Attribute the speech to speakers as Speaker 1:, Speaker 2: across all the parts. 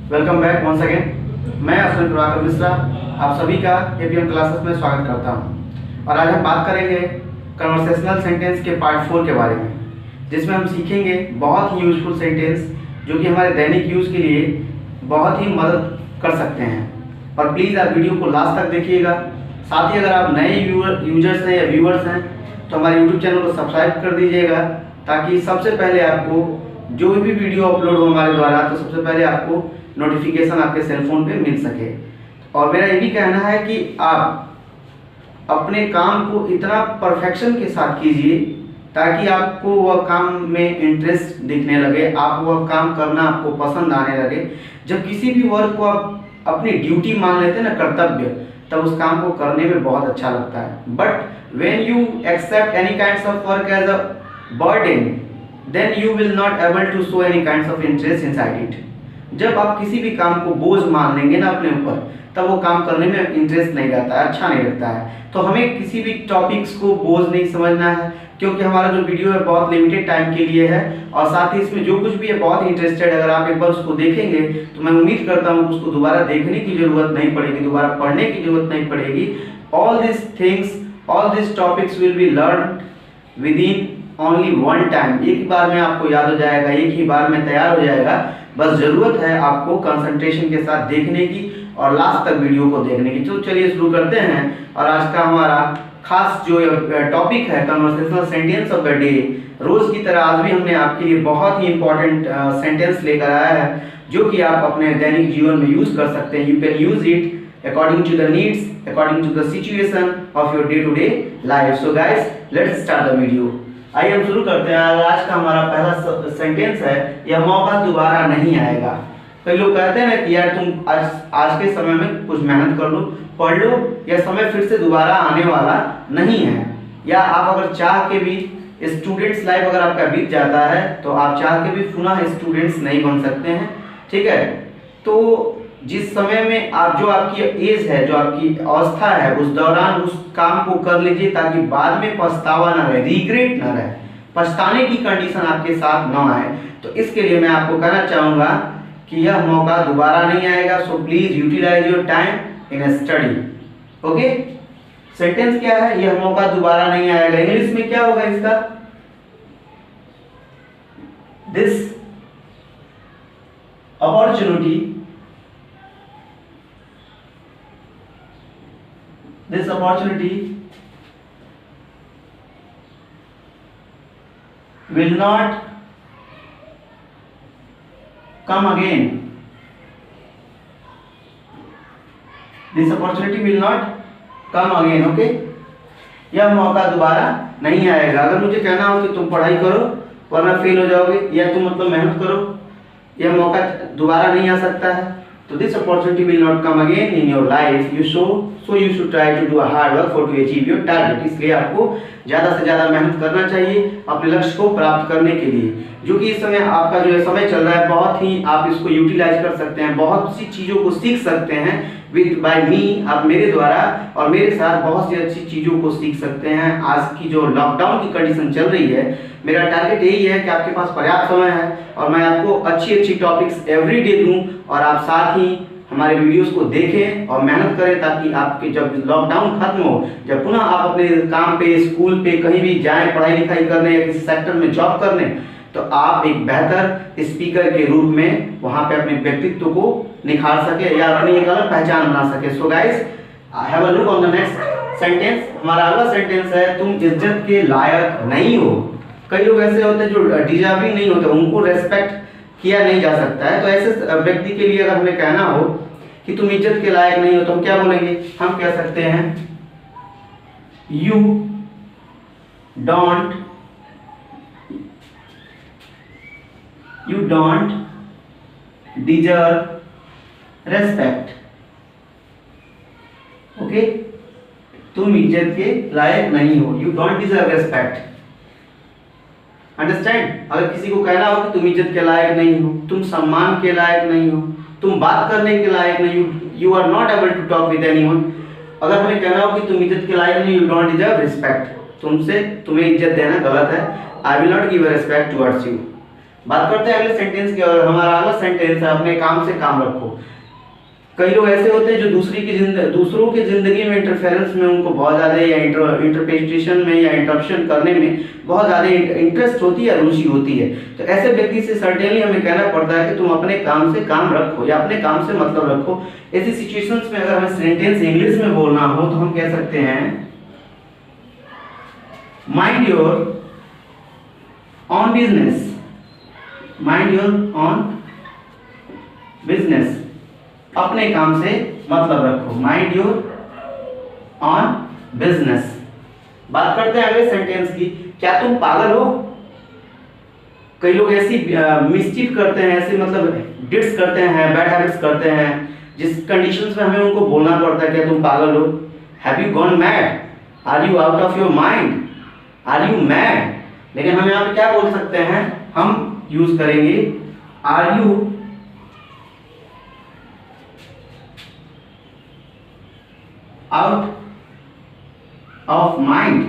Speaker 1: Welcome back once again. मैं अश्विन प्रभाकर मिश्रा आप सभी का एपीएम क्लासेस में स्वागत करता हूं। और आज हम बात करेंगे कन्वर्सेशनल सेंटेंस के पार्ट 4 के बारे में, जिसमें हम सीखेंगे बहुत ही यूजफुल सेंटेंस जो कि हमारे दैनिक यूज़ के लिए बहुत ही मदद कर सकते हैं। और प्लीज़ आप वीडियो को लास्ट तक देखिएगा। साथ ही अगर आप नए यूजर्स हैं या व्यूअर्स हैं तो हमारे यूट्यूब चैनल को सब्सक्राइब कर दीजिएगा, ताकि सबसे पहले आपको जो भी वीडियो अपलोड हो हमारे द्वारा तो सबसे पहले आपको नोटिफिकेशन आपके सेलफोन पे मिल सके। और मेरा ये भी कहना है कि आप अपने काम को इतना परफेक्शन के साथ कीजिए ताकि आपको वह काम में इंटरेस्ट दिखने लगे, आप वह काम करना आपको पसंद आने लगे। जब किसी भी वर्क को आप अपनी ड्यूटी मान लेते हैं ना, कर्तव्य, तब उस काम को करने में बहुत अच्छा लगता है। But when you accept any kinds of work as a burden, then you will not able to show any kinds of interest inside it. जब आप किसी भी काम को बोझ मान लेंगे ना अपने ऊपर, तब वो काम करने में इंटरेस्ट नहीं रहता है, अच्छा नहीं लगता है। तो हमें किसी भी टॉपिक्स को बोझ नहीं समझना है, क्योंकि हमारा जो वीडियो है बहुत लिमिटेड टाइम के लिए है। और साथ ही इसमें जो कुछ भी है बहुत इंटरेस्टेड, अगर आप एक बार उसको देखेंगे तो मैं उम्मीद करता हूँ कि उसको दोबारा देखने की जरूरत नहीं पड़ेगी, दोबारा पढ़ने की जरूरत नहीं पड़ेगी। All this things, all this topics will be learn with in only one time. एक ही बार में आपको याद हो जाएगा, एक ही बार में तैयार हो जाएगा। बस जरूरत है आपको कंसंट्रेशन के साथ देखने की और लास्ट तक वीडियो को देखने की। तो चलिए शुरू करते हैं। और आज का हमारा खास जो टॉपिक है conversational sentence of the day. रोज की तरह आज भी हमने आपके लिए बहुत ही इंपॉर्टेंट सेंटेंस लेकर आया है, जो कि आप अपने दैनिक जीवन में यूज कर सकते हैं। You can use it according to the needs, according to the situation of your day to day life. So guys, let's start the video. आइए हम शुरू करते हैं। आज का हमारा पहला सेंटेंस है, यह मौका दोबारा नहीं आएगा। कई लोग कहते हैं ना कि यार तुम आज के समय में कुछ मेहनत कर लो, पढ़ लो, यह समय फिर से दोबारा आने वाला नहीं है। या आप अगर चाह के भी स्टूडेंट्स लाइफ अगर आपका बीत जाता है तो आप चाह के भी पुनः स्टूडेंट्स नहीं बन सकते हैं, ठीक है। तो जिस समय में आप जो आपकी एज है, जो आपकी अवस्था है, उस दौरान उस काम को कर लीजिए ताकि बाद में पछतावा ना रहे, रिग्रेट ना रहे, पछताने की कंडीशन आपके साथ ना आए। तो इसके लिए मैं आपको कहना चाहूँगा कि यह मौका दोबारा नहीं आएगा। So please utilise your time in study. Okay, sentence क्या है, यह मौका दोबारा नहीं आएगा। इंग्लिश में क्या होगा इसका? This opportunity will not come again. This opportunity will not come again. Okay, यह मौका दोबारा नहीं आएगा। अगर मुझे कहना हो कि तुम पढ़ाई करो वरना फेल हो जाओगे, या तुम मतलब मेहनत करो, यह मौका दोबारा नहीं आ सकता है। तो this opportunity will not come again in your life. So you should try to do a hard work for to achieve your target. इसलिए आपको ज़्यादा से ज़्यादा मेहनत करना चाहिए अपने लक्ष्य को प्राप्त करने के लिए। जो कि इस समय आपका जो समय चल रहा है, बहुत ही आप इसको यूटिलाइज कर सकते हैं, बहुत सी चीज़ों को सीख सकते हैं विद बाय मी। आप मेरे द्वारा और मेरे साथ बहुत सी अच्छी चीज़ों को सीख सकते हैं। आज की जो लॉकडाउन की कंडीशन चल रही है, मेरा टारगेट यही है कि आपके पास पर्याप्त समय है और मैं आपको अच्छी अच्छी टॉपिक्स एवरी डे दूँ, और आप साथ ही हमारे वीडियोस को देखें और मेहनत करें, ताकि आपके जब लॉकडाउन खत्म हो, जब पुनः आप अपने काम पे, स्कूल पे, कहीं भी जाएं पढ़ाई लिखाई करने या किसी सेक्टर में जॉब करने, तो आप एक बेहतर स्पीकर के रूप में वहां पे अपने व्यक्तित्व को निखार सके या अपनी एक अलग पहचान बना सके। So guys, have a look on the next sentence. हमारा अगला सेंटेंस है, तुम इज्जत के लायक नहीं हो। कई लोग ऐसे होते हैं जो डिजर्विंग नहीं होते, उनको रेस्पेक्ट किया नहीं जा सकता है। तो ऐसे व्यक्ति के लिए अगर हमें कहना हो कि तुम इज्जत के लायक नहीं हो, तो हम क्या बोलेंगे? हम कह सकते हैं, you don't deserve respect. Okay, तुम इज्जत के लायक नहीं हो, you don't deserve respect. Understand? अगर किसी को कहना हो कि तुम इज्जत के लायक नहीं हो, तुम सम्मान के लायक नहीं हो, तुम बात करने के लायक नहीं हो, you are not able to talk with anyone. अगर हमें कहना हो कि तुम इज्जत के लायक नहीं, यू डोंट डिजर्व रिस्पेक्ट, तुम्हें इज्जत देना गलत है, I will not give respect towards you. बात करते हैं अगले सेंटेंस की, और हमारा अगला सेंटेंस है अपने काम से काम रखो। कई लोग ऐसे होते हैं जो दूसरों की जिंदगी में इंटरफेरेंस में उनको बहुत ज़्यादा, या इंटरप्रिटेशन में या इंटरप्शन करने में बहुत ज़्यादा इंटरेस्ट होती है, रुचि होती है। तो ऐसे व्यक्ति से सर्टेनली हमें कहना पड़ता है कि तुम अपने काम से काम रखो या अपने काम से मतलब रखो। ऐसी सिचुएशंस में अगर हमें सेंटेंस इंग्लिश में बोलना हो तो हम कह सकते हैं mind your on business, mind your on business, अपने काम से मतलब रखो, माइंड योर ऑन बिजनेस। बात करते हैं अगले सेंटेंस की, क्या तुम पागल हो? कई लोग ऐसी मिसचीफ करते हैं, ऐसे मतलब डिट्स करते हैं, बैड हैबिट्स करते हैं, जिस कंडीशंस में हमें उनको बोलना पड़ता है क्या तुम पागल हो? Have you gone mad? Are you out of your mind? Are you mad? लेकिन हम यहाँ पे क्या बोल सकते हैं, हम यूज करेंगे are you out of mind?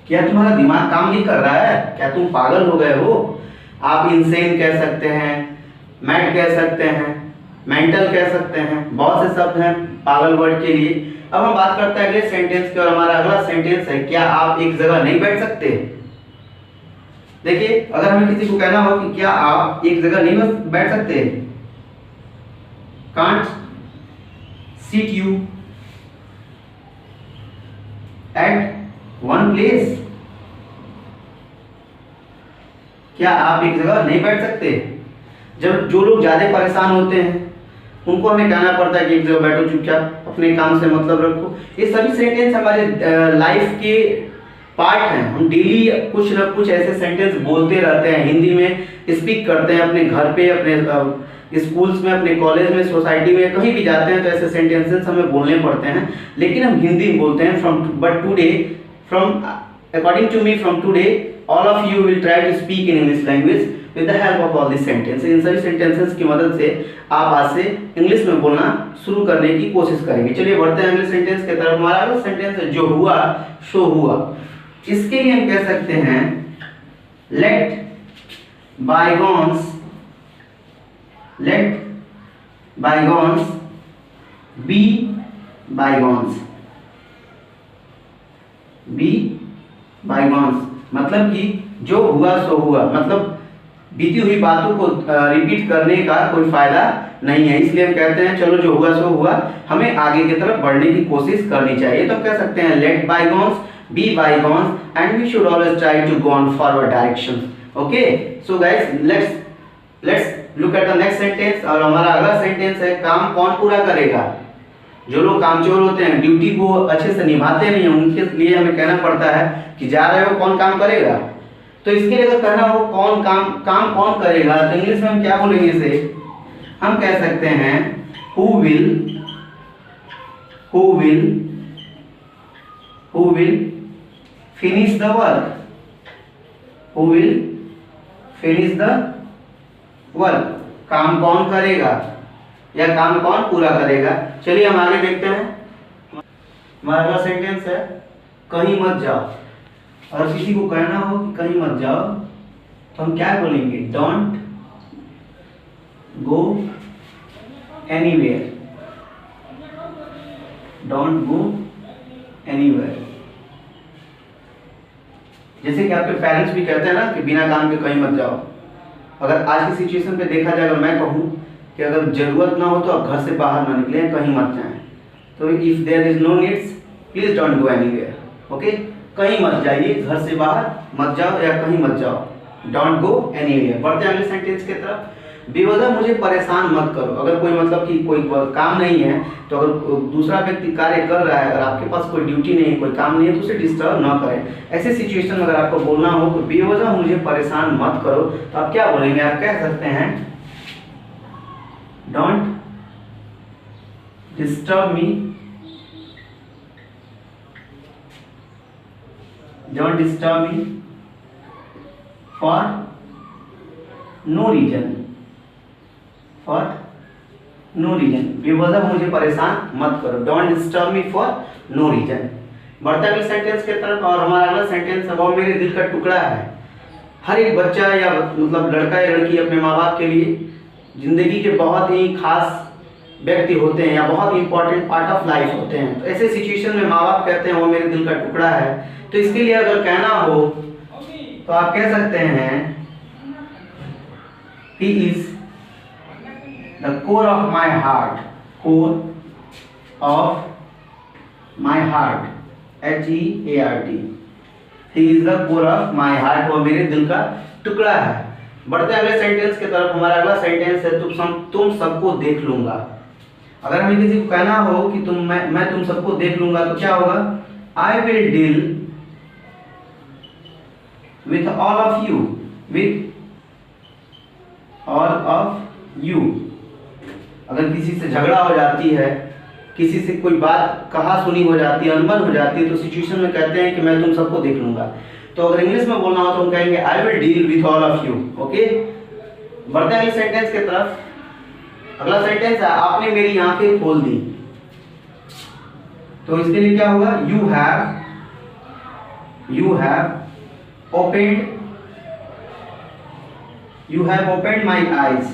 Speaker 1: क्या तुम्हारा दिमाग काम नहीं कर रहा है? क्या तुम पागल हो गए हो? आप इंसेन कह सकते हैं, मैड कह सकते हैं, मेंटल कह सकते हैं, बहुत से शब्द हैं पागल वर्ड के लिए। अब हम बात करते हैं अगले सेंटेंस की, और हमारा अगला सेंटेंस है क्या आप एक जगह नहीं बैठ सकते? देखिए, अगर हमें किसी को कहना हो कि क्या आप एक जगह नहीं बैठ सकते, can't seat you at one place, क्या आप एक जगह नहीं बैठ सकते? जब जो लोग ज्यादा परेशान होते हैं उनको हमें कहना पड़ता है कि एक जगह बैठो, चुपचाप अपने काम से मतलब रखो। ये सभी सेंटेंस हमारे लाइफ के पार्ट हैं। हम डेली कुछ ना कुछ ऐसे सेंटेंस बोलते रहते हैं, हिंदी में स्पीक करते हैं, अपने घर पे, अपने स्कूल्स में, अपने कॉलेज में, सोसाइटी में, कहीं भी जाते हैं तो ऐसे सेंटेंसेस हमें बोलने पड़ते हैं, लेकिन हम हिंदी में बोलते हैं। But today according to me, from today all of you will try to speak in English language with the help of all this sentence. इन सभी सेंटेंसेस की मदद से आप आज से इंग्लिश में बोलना शुरू करने की कोशिश करेंगे। चलिए बढ़ते हैं अगले सेंटेंस की तरफ। हमारा अगला सेंटेंस है जो हुआ सो हुआ। इसके लिए हम कह सकते हैं लेट बायगॉन्स बी बायगॉन्स, मतलब कि जो हुआ सो हुआ, मतलब बीती हुई बातों को रिपीट करने का कोई फायदा नहीं है। इसलिए हम कहते हैं चलो जो हुआ सो हुआ, हमें आगे की तरफ बढ़ने की कोशिश करनी चाहिए। तो हम कह सकते हैं let bygones be bygones and we should always try to go on forward direction. Okay, so guys let's look at the next sentence. और हमारा अगला सेंटेंस है काम कौन पूरा करेगा? जो लोग कामचोर होते हैं, ड्यूटी को अच्छे से निभाते नहीं हैं, उनके लिए हमें कहना पड़ता है कि जा रहे हो, कौन काम करेगा? तो इसके लिए अगर कहना हो कौन काम कौन करेगा, तो इंग्लिश में हम क्या बोलेंगे इसे? हम कह सकते हैं who will finish the work, who will finish the work, काम कौन करेगा या काम कौन पूरा करेगा। चलिए हम आगे देखते हैं। हमारा अगला सेंटेंस है कहीं मत जाओ। और किसी को कहना हो कि कहीं मत जाओ तो हम क्या बोलेंगे? Don't go anywhere, don't go anywhere. जैसे कि आपके पेरेंट्स भी कहते हैं ना कि बिना काम के कहीं मत जाओ। अगर आज की सिचुएशन पे देखा जाए, अगर मैं कहूँ कि अगर जरूरत ना हो तो आप घर से बाहर ना निकलें, कहीं मत जाएं, तो if there is no needs please don't go anywhere. Okay, कहीं मत जाइए, घर से बाहर मत जाओ या कहीं मत जाओ, डोंट गो एनीवेयर। बढ़ते हैं अगले सेंटेंस की तरफ। बेवजह मुझे परेशान मत करो। अगर कोई मतलब कि कोई काम नहीं है, तो अगर दूसरा व्यक्ति कार्य कर रहा है, अगर आपके पास कोई ड्यूटी नहीं है, कोई काम नहीं है, तो उसे डिस्टर्ब ना करें। ऐसे सिचुएशन में अगर आपको बोलना हो कि बेवजह मुझे परेशान मत करो, तो आप क्या बोलेंगे? आप कह सकते हैं don't disturb me, don't disturb me for no reason, for no reason। बेवजह मुझे परेशान मत करो, don't disturb me for no reason। बढ़ते अगले सेंटेंस की तरफ। और हमारा अगला सेंटेंस है वो मेरे दिल का टुकड़ा है। हर एक बच्चा या मतलब लड़का या लड़की अपने माँ बाप के लिए ज़िंदगी के बहुत ही खास व्यक्ति होते हैं या बहुत इंपॉर्टेंट पार्ट ऑफ लाइफ होते हैं। तो ऐसे सिचुएशन में माँ बाप कहते हैं वो मेरे दिल का टुकड़ा है। तो इसके लिए अगर कहना हो तो आप कह सकते हैं he is the core of my heart, core of my heart, HEART, he is the core of my heart, वो मेरे दिल का टुकड़ा है। बढ़ते अगले सेंटेंस की तरफ। हमारा अगला सेंटेंस है तुम सबको देख लूंगा। अगर हमें किसी को कहना हो कि मैं तुम सबको देख लूंगा तो क्या होगा? I will deal with all of you, with all of you. अगर किसी से झगड़ा हो जाती है, किसी से कोई बात कहा सुनी हो जाती है, अनबन हो जाती है, तो सिचुएशन में कहते हैं कि मैं तुम सबको देख लूंगा। तो अगर इंग्लिश में बोलना हो तो हम कहेंगे I will deal with all of you. Okay, बढ़ते हैं अगले सेंटेंस की तरफ। अगला सेंटेंस है आपने मेरी आंखें खोल दी। तो इसके लिए क्या होगा? You have opened my eyes.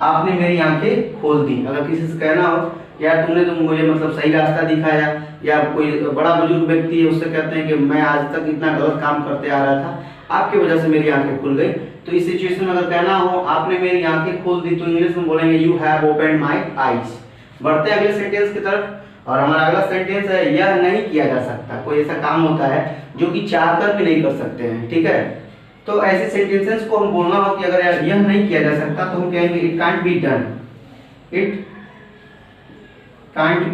Speaker 1: आपने मेरी आंखें खोल दी। अगर किसी से कहना हो यार तुमने तो मुझे मतलब सही रास्ता दिखाया, या कोई बड़ा बुजुर्ग व्यक्ति है उससे कहते हैं कि मैं आज तक इतना गलत काम करते आ रहा था, आपकी वजह से मेरी आंखें खुल गई। तो इस सिचुएशन में अगर कहना हो आपने मेरी आंखें खोल दी तो इंग्लिश में बोलेंगे you have opened my eyes. बढ़ते हैं अगले सेंटेंस की तरफ और हमारा अगला सेंटेंस है यह नहीं किया जा सकता। कोई ऐसा काम होता है जो कि चाहकर भी नहीं कर सकते हैं, ठीक है। तो ऐसे सेंटेंसेस को हम बोलना हो कि अगर यह नहीं किया जा सकता तो हम कहेंगे it can't be done. It can't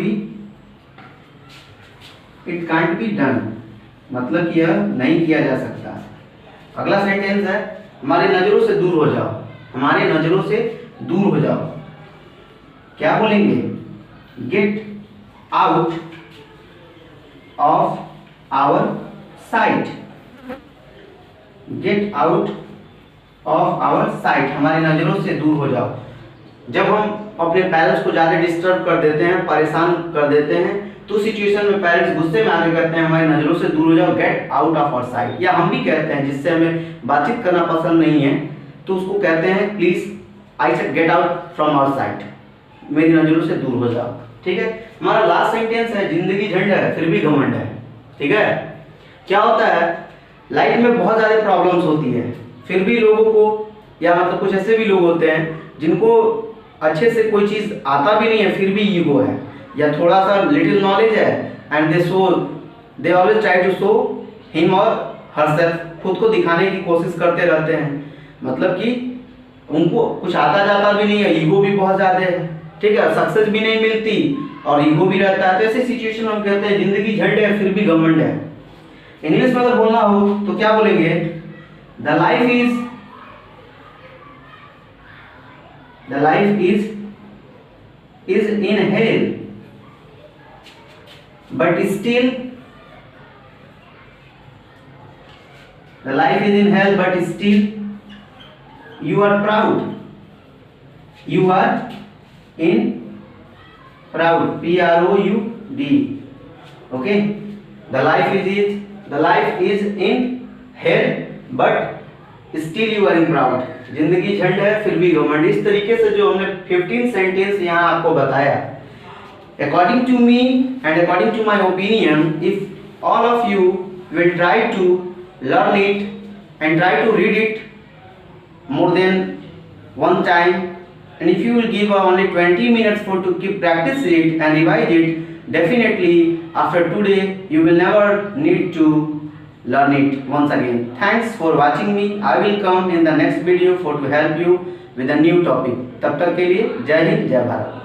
Speaker 1: be done मतलब कि यह नहीं किया जा सकता। अगला सेंटेंस है हमारी नजरों से दूर हो जाओ। हमारे नजरों से दूर हो जाओ। क्या बोलेंगे? Get out of our sight. Get out of our sight, हमारी नजरों से दूर हो जाओ। जब हम अपने पेरेंट्स को ज़्यादा डिस्टर्ब कर देते हैं, परेशान कर देते हैं, तो सिचुएशन में पेरेंट्स गुस्से में आके कहते हैं हमारी नज़रों से दूर हो जाओ, get out of our sight. या हम भी कहते हैं जिससे हमें बातचीत करना पसंद नहीं है तो उसको कहते हैं please I said get out from our sight, मेरी नज़रों से दूर हो जाओ, ठीक है। हमारा लास्ट सेंटेंस है जिंदगी झंड है फिर भी घमंड है, ठीक है। क्या होता है लाइफ में बहुत ज़्यादा प्रॉब्लम्स होती है, फिर भी लोगों को या मतलब कुछ ऐसे भी लोग होते हैं जिनको अच्छे से कोई चीज़ आता भी नहीं है फिर भी ईगो है या थोड़ा सा लिटिल नॉलेज है and they always try to show him और हरसेल्फ, खुद को दिखाने की कोशिश करते रहते हैं। मतलब कि उनको कुछ आता जाता भी नहीं है, ईगो भी बहुत ज़्यादा है, ठीक है, सक्सेस भी नहीं मिलती और ईगो भी रहता है। तो ऐसे सिचुएशन में हम कहते हैं जिंदगी झंड है फिर भी घमंड है। इंग्लिश में अगर बोलना हो तो क्या बोलेंगे? The life is in hell but still the life is in hell but still you are proud. You are in proud, PROUD. Okay, the life is in hell but still you are in proud. जिंदगी झंड है फिर भी घमंड। इस तरीके से जो हमने 15 सेंटेंस यहाँ आपको बताया, according to me and according to my opinion, if all of you will try to learn it and try to read it more than one time, and if you will give only 20 minutes for to keep practice it and revise it, definitely after today you will never need to learn it once again. Thanks for watching me. I will come in the next video for to help you with a new topic. तब तक के लिए जय हिंद जय भारत।